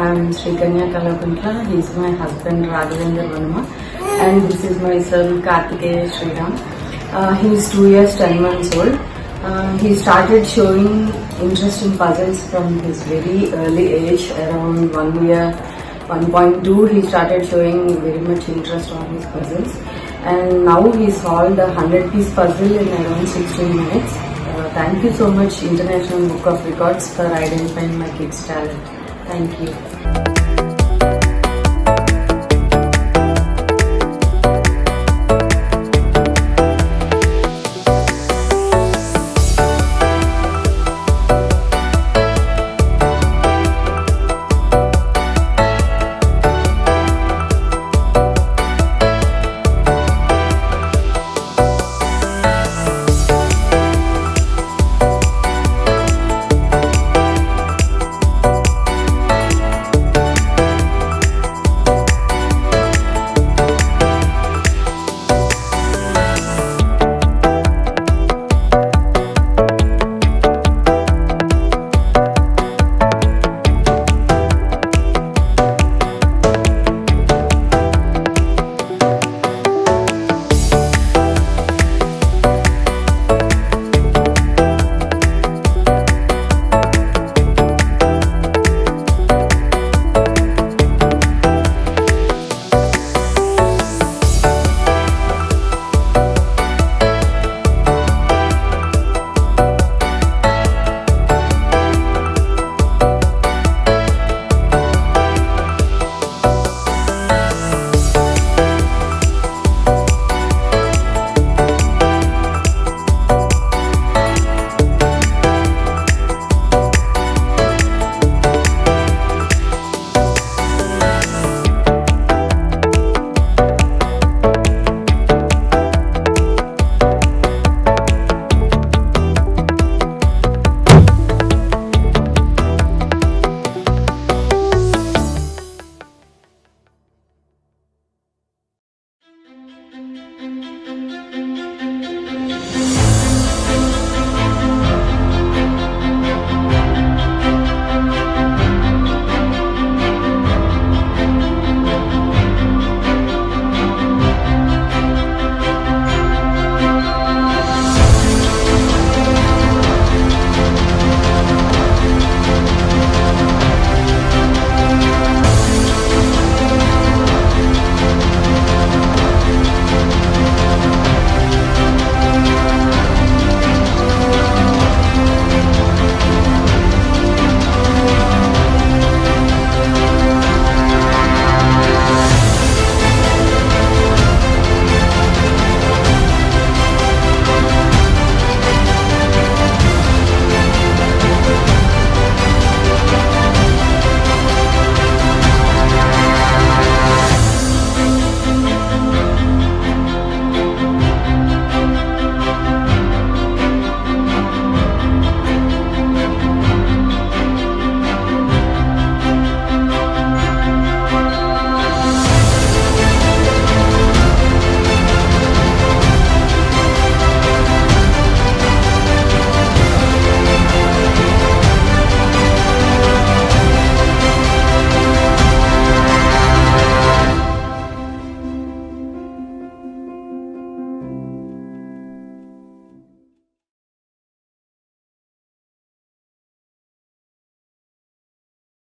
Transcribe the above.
I'm Shrikanya Kalakuntla. He's my husband Raghavendra Vanama, and this is my son Karthikeya Shriram. He's 2 years 10 months old. He started showing interest in puzzles from his very early age, around 1 year, 1.2. He started showing very much interest on his puzzles, and now he solved a 100-piece puzzle in around 16 minutes. Thank you so much, International Book of Records, for identifying my kid's talent. Thank you.